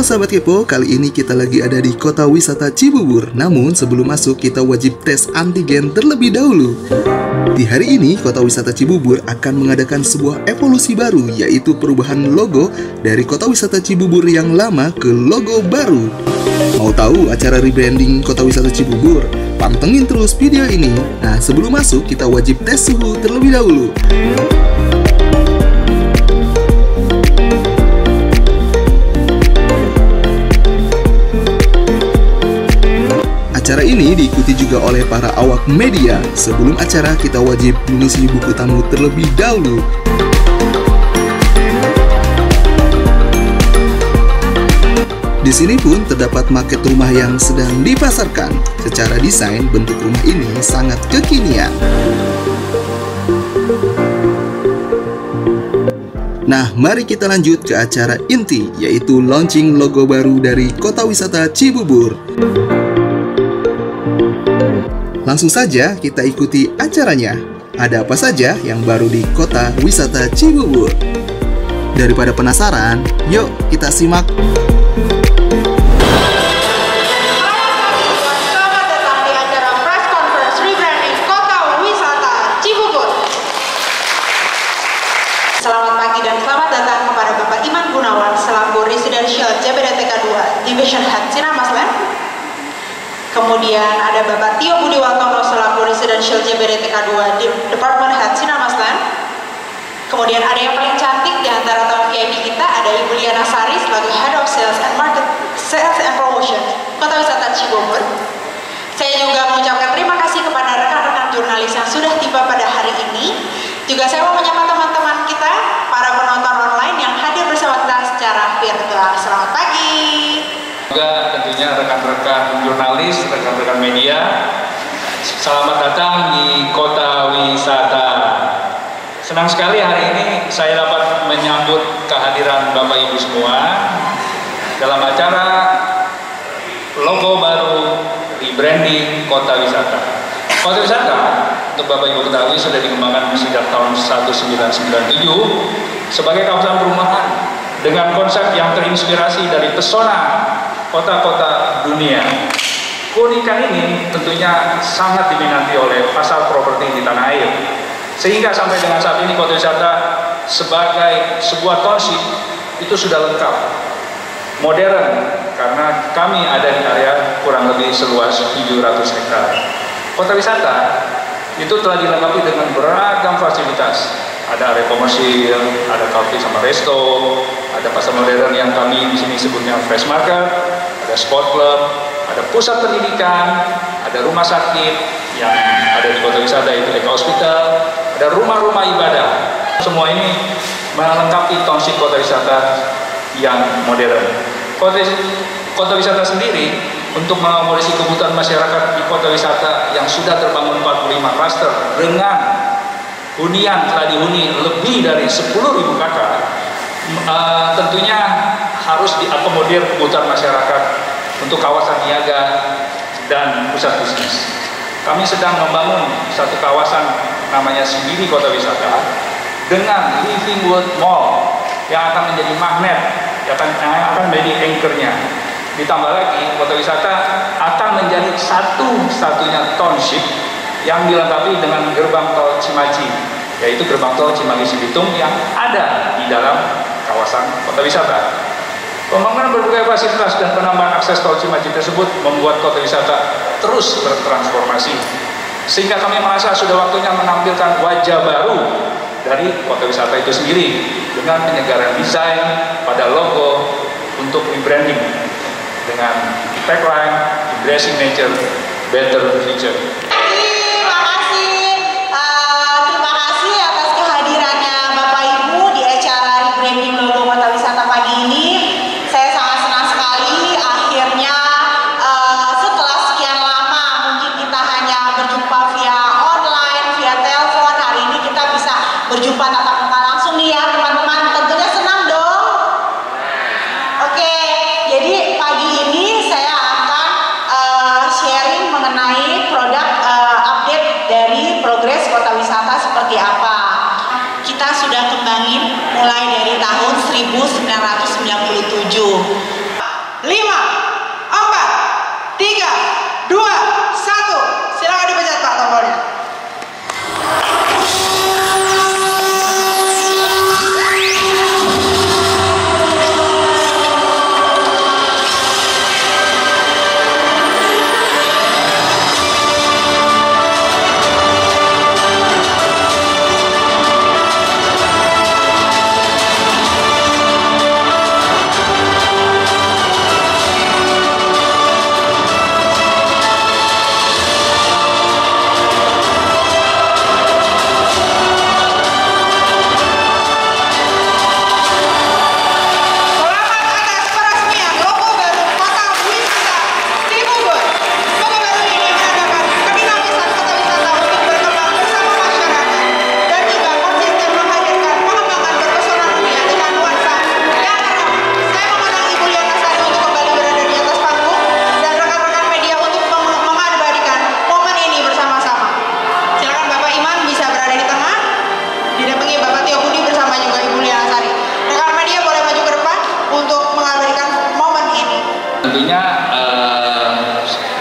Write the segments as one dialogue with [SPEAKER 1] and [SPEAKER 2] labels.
[SPEAKER 1] Halo sahabat kepo, kali ini kita lagi ada di kota wisata Cibubur. Namun sebelum masuk kita wajib tes antigen terlebih dahulu. Di hari ini kota wisata Cibubur akan mengadakan sebuah evolusi baru, yaitu perubahan logo dari kota wisata Cibubur yang lama ke logo baru. Mau tahu acara rebranding kota wisata Cibubur? Pantengin terus video ini. Nah, sebelum masuk kita wajib tes suhu terlebih dahulu. Acara ini diikuti juga oleh para awak media. Sebelum acara, kita wajib mengisi buku tamu terlebih dahulu. Di sini pun terdapat maket rumah yang sedang dipasarkan. Secara desain, bentuk rumah ini sangat kekinian. Nah, mari kita lanjut ke acara inti, yaitu launching logo baru dari kota wisata Cibubur. Langsung saja kita ikuti acaranya. Ada apa saja yang baru di kota wisata Cibubur? Daripada penasaran, yuk kita simak.
[SPEAKER 2] Selamat datang di acara press conference rebranding kota wisata Cibubur. Selamat pagi dan selamat datang kepada Bapak Iman Gunawan selaku Residential JBDTK 2 Division Head Sinarmasland. Kemudian ada Bapak Tio Budiwatono selaku Residential JBDTK 2 Department Head Sinarmasland. Kemudian ada yang paling cantik di antara tamu VIP kita, ada Ibu Liana Sari selaku Head of Sales and Promotion Kota Wisata Cibubur. Saya juga mengucapkan terima kasih kepada rekan-rekan jurnalis yang sudah tiba pada hari ini. Juga saya mau menyapa teman-teman kita, para penonton online yang hadir bersama kita secara virtual. Selamat pagi.
[SPEAKER 3] Juga tentunya rekan-rekan jurnalis, rekan-rekan media, selamat datang di kota wisata. Senang sekali hari ini saya dapat menyambut kehadiran Bapak Ibu semua dalam acara logo baru rebranding kota wisata. Kota wisata, untuk Bapak Ibu ketahui, sudah dikembangkan sejak tahun 1997 sebagai kawasan perumahan dengan konsep yang terinspirasi dari pesona kota-kota dunia. Keunikan ini tentunya sangat diminati oleh pasar properti di tanah air. Sehingga sampai dengan saat ini kota wisata sebagai sebuah township itu sudah lengkap. Modern, karena kami ada di area kurang lebih seluas 700 hektar. Kota wisata itu telah dilengkapi dengan beragam fasilitas. Ada area komersil, ada kafe sama resto, ada pasar modern yang kami di sini sebutnya fresh market, ada sport club, ada pusat pendidikan, ada rumah sakit yang ada di kota wisata itu Eka Hospital, ada rumah-rumah ibadah. Semua ini melengkapi township kota wisata yang modern. Kota wisata sendiri untuk mengakomodasi kebutuhan masyarakat di kota wisata yang sudah terbangun 45 klaster dengan hunian telah dihuni lebih dari 10.000 kakak, tentunya harus diakomodir kebutuhan masyarakat untuk kawasan niaga dan pusat bisnis. Kami sedang membangun satu kawasan namanya Sendiri Kota Wisata dengan Living World Mall yang akan menjadi magnet, yang akan menjadi anchornya. Ditambah lagi, kota wisata akan menjadi satu-satunya township yang dilengkapi dengan gerbang tol Cimaci, yaitu gerbang tol Cimanggis-Bitung yang ada di dalam kawasan kota wisata. Pembangunan berbagai fasilitas dan penambahan akses tol Cimaci tersebut membuat kota wisata terus bertransformasi, sehingga kami merasa sudah waktunya menampilkan wajah baru dari kota wisata itu sendiri dengan penyegaran desain pada logo untuk rebranding dengan tagline Embracing Nature, Better Future.
[SPEAKER 2] Terima kasih atas kehadirannya Bapak Ibu di acara rebranding logo kota wisata pagi ini. Saya sangat senang sekali akhirnya setelah sekian lama mungkin kita hanya berjumpa via online, via telepon, hari ini kita bisa berjumpa tatap muka langsung nih ya teman-teman. Tentunya senang dong. Oke, jadi pagi ini saya akan sharing mengenai produk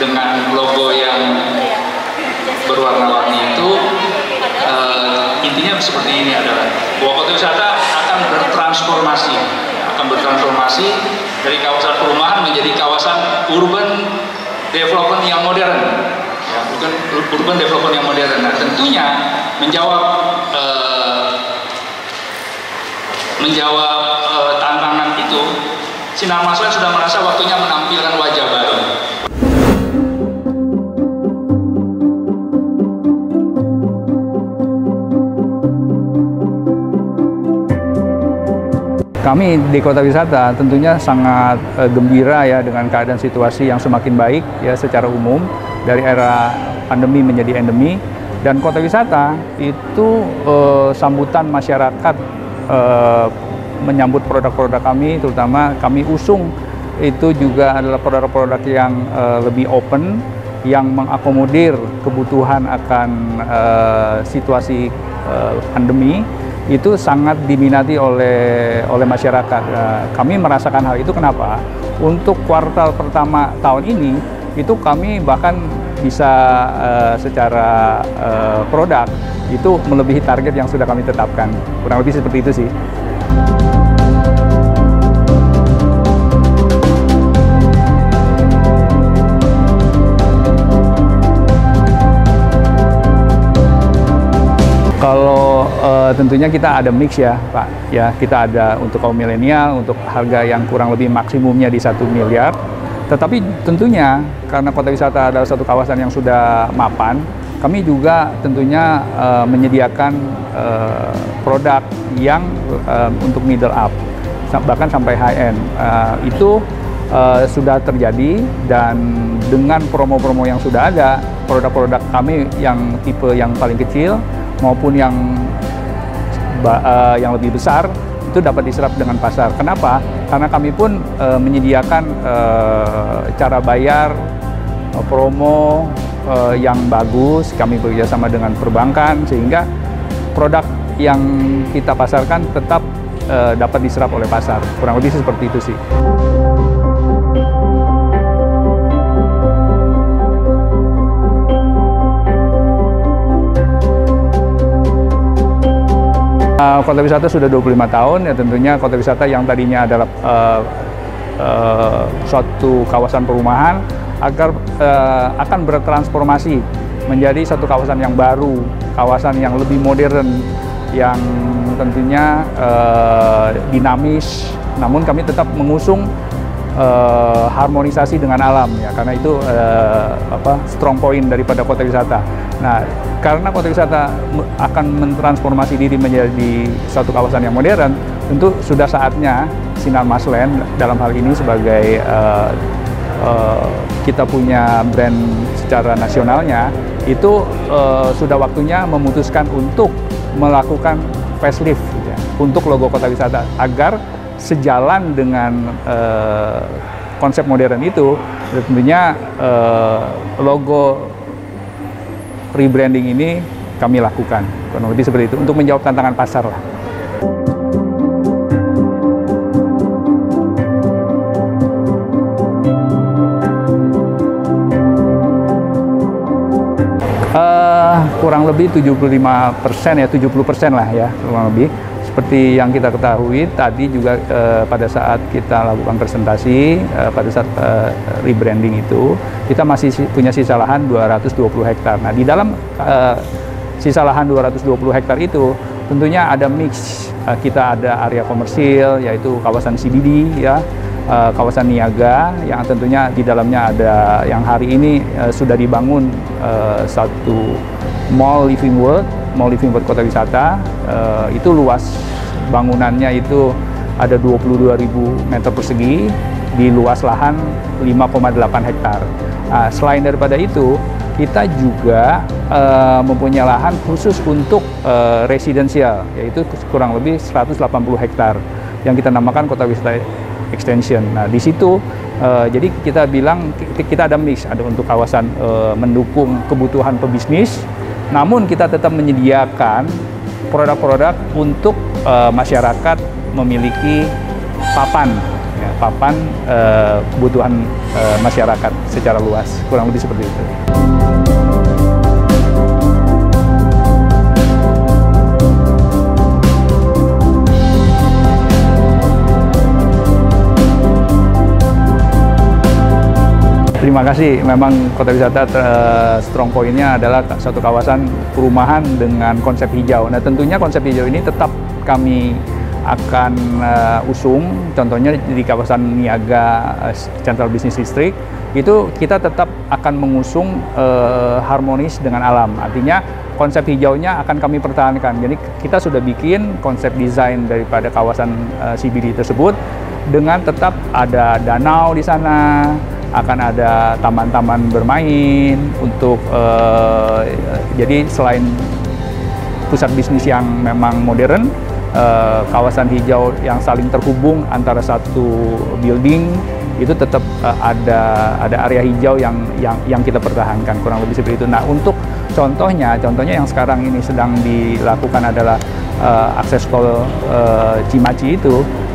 [SPEAKER 3] dengan logo yang berwarna-warni itu intinya seperti ini adalah bahwa kota wisata akan bertransformasi dari kawasan perumahan menjadi kawasan urban development yang modern, ya, bukan urban development yang modern. Nah, tentunya menjawab tantangan itu, Sinar Maslen sudah merasa waktunya menampilkan wajah baru.
[SPEAKER 4] Kami di Kota Wisata tentunya sangat gembira ya dengan keadaan situasi yang semakin baik ya secara umum dari era pandemi menjadi endemi, dan Kota Wisata itu sambutan masyarakat menyambut produk-produk kami, terutama kami usung itu juga adalah produk-produk yang lebih open, yang mengakomodir kebutuhan akan situasi pandemi. Itu sangat diminati oleh masyarakat. Kami merasakan hal itu. Kenapa? Untuk kuartal pertama tahun ini itu kami bahkan bisa secara produk itu melebihi target yang sudah kami tetapkan. Kurang lebih seperti itu sih. Kalau tentunya kita ada mix ya Pak, ya kita ada untuk kaum milenial, untuk harga yang kurang lebih maksimumnya di 1 miliar. Tetapi tentunya karena Kota Wisata adalah satu kawasan yang sudah mapan, kami juga tentunya menyediakan produk yang untuk middle up, bahkan sampai high end. Itu sudah terjadi, dan dengan promo-promo yang sudah ada, produk-produk kami yang tipe yang paling kecil maupun yang lebih besar itu dapat diserap dengan pasar. Kenapa? Karena kami pun menyediakan cara bayar, promo yang bagus. Kami bekerjasama dengan perbankan sehingga produk yang kita pasarkan tetap dapat diserap oleh pasar. Kurang lebih seperti itu sih. Kota Wisata sudah 25 tahun, ya tentunya Kota Wisata yang tadinya adalah suatu kawasan perumahan akan bertransformasi menjadi satu kawasan yang baru, kawasan yang lebih modern, yang tentunya dinamis, namun kami tetap mengusung harmonisasi dengan alam ya, karena itu strong point daripada Kota Wisata. Nah, karena Kota Wisata akan mentransformasi diri menjadi satu kawasan yang modern, tentu sudah saatnya Sinar Maslen dalam hal ini sebagai kita punya brand secara nasionalnya, itu sudah waktunya memutuskan untuk melakukan facelift ya, untuk logo Kota Wisata agar sejalan dengan konsep modern itu. Tentunya logo rebranding ini kami lakukan, kurang lebih seperti itu, untuk menjawab tantangan pasar lah. Kurang lebih 75% ya, 70% lah ya, kurang lebih. Seperti yang kita ketahui tadi juga pada saat kita lakukan presentasi, pada saat rebranding itu, kita masih punya sisa lahan 220 hektar. Nah, di dalam sisa lahan 220 hektar itu tentunya ada mix. Kita ada area komersil, yaitu kawasan CBD, ya, kawasan niaga, yang tentunya di dalamnya ada yang hari ini sudah dibangun satu Mall Living World Kota Wisata. Itu luas bangunannya itu ada 22.000 meter persegi di luas lahan 5,8 hektar. Nah, selain daripada itu, kita juga mempunyai lahan khusus untuk residensial, yaitu kurang lebih 180 hektar yang kita namakan Kota Wisata Extension. Nah, di situ jadi kita bilang kita ada mix, ada untuk kawasan mendukung kebutuhan pebisnis, namun kita tetap menyediakan produk-produk untuk masyarakat memiliki papan, ya, papan kebutuhan masyarakat secara luas, kurang lebih seperti itu. Terima kasih. Memang Kota Wisata strong point-nya adalah satu kawasan perumahan dengan konsep hijau. Nah, tentunya konsep hijau ini tetap kami akan usung. Contohnya di kawasan Niaga Central Business District itu kita tetap akan mengusung harmonis dengan alam. Artinya konsep hijaunya akan kami pertahankan. Jadi kita sudah bikin konsep desain daripada kawasan CBD tersebut dengan tetap ada danau di sana. Akan ada taman-taman bermain untuk jadi selain pusat bisnis yang memang modern, kawasan hijau yang saling terhubung antara satu building itu tetap ada area hijau yang kita pertahankan, kurang lebih seperti itu. Nah, untuk contohnya yang sekarang ini sedang dilakukan adalah akses tol Cimaci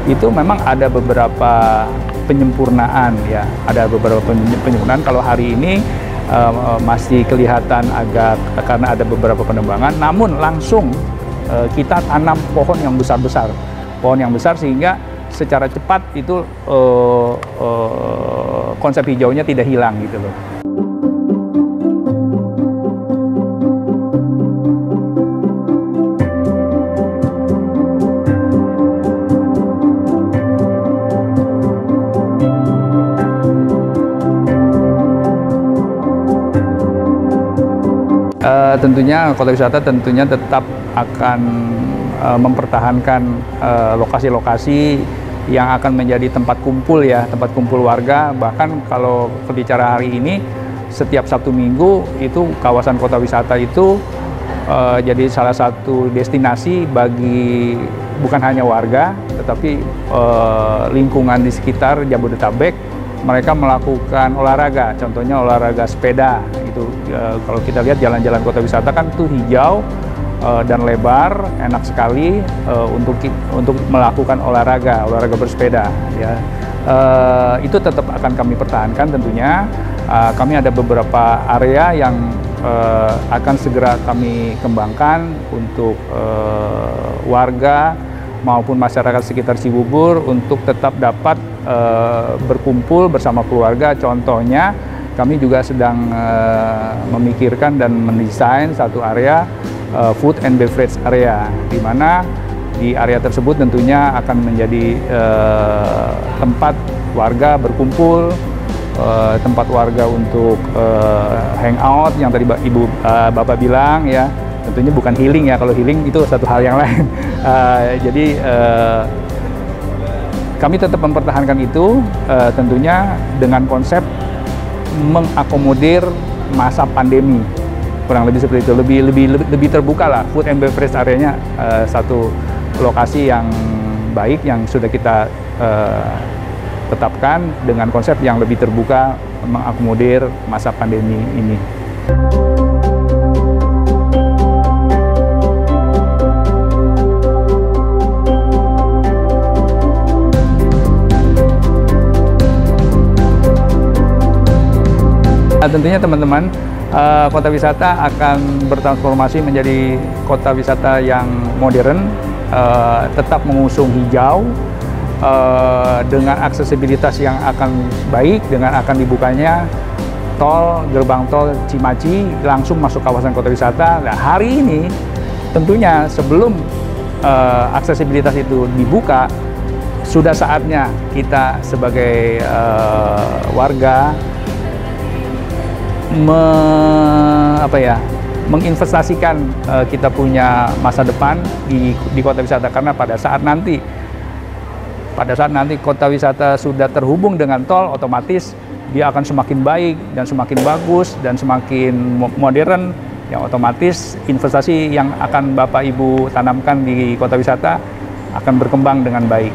[SPEAKER 4] itu memang ada beberapa penyempurnaan ya, ada beberapa penyempurnaan. Kalau hari ini masih kelihatan agak karena ada beberapa penebangan, namun langsung kita tanam pohon yang besar-besar, sehingga secara cepat itu konsep hijaunya tidak hilang gitu loh. Tentunya Kota Wisata tentunya tetap akan mempertahankan lokasi-lokasi yang akan menjadi tempat kumpul ya, tempat kumpul warga. Bahkan kalau berbicara hari ini, setiap Sabtu Minggu itu kawasan Kota Wisata itu jadi salah satu destinasi bagi bukan hanya warga, tetapi lingkungan di sekitar Jabodetabek. Mereka melakukan olahraga, contohnya olahraga sepeda. Itu kalau kita lihat jalan-jalan Kota Wisata kan tuh hijau dan lebar, enak sekali untuk melakukan olahraga bersepeda. Ya, itu tetap akan kami pertahankan tentunya. Kami ada beberapa area yang akan segera kami kembangkan untuk warga maupun masyarakat sekitar Cibubur untuk tetap dapat berkumpul bersama keluarga. Contohnya kami juga sedang memikirkan dan mendesain satu area food and beverage area, di mana di area tersebut tentunya akan menjadi tempat warga berkumpul, tempat warga untuk hangout yang tadi Bapak bilang ya. Tentunya bukan healing ya, kalau healing itu satu hal yang lain. Jadi kami tetap mempertahankan itu, tentunya dengan konsep mengakomodir masa pandemi, kurang lebih seperti itu, lebih terbuka lah. Food and beverage areanya satu lokasi yang baik yang sudah kita tetapkan dengan konsep yang lebih terbuka mengakomodir masa pandemi ini. Tentunya teman-teman, Kota Wisata akan bertransformasi menjadi kota wisata yang modern, tetap mengusung hijau, dengan aksesibilitas yang akan baik, dengan akan dibukanya gerbang tol Cimaci langsung masuk kawasan Kota Wisata. Nah, hari ini tentunya sebelum aksesibilitas itu dibuka, sudah saatnya kita sebagai warga menginvestasikan kita punya masa depan di Kota Wisata, karena pada saat nanti Kota Wisata sudah terhubung dengan tol, otomatis dia akan semakin baik dan semakin bagus dan semakin modern, yang otomatis investasi yang akan Bapak Ibu tanamkan di Kota Wisata akan berkembang dengan baik.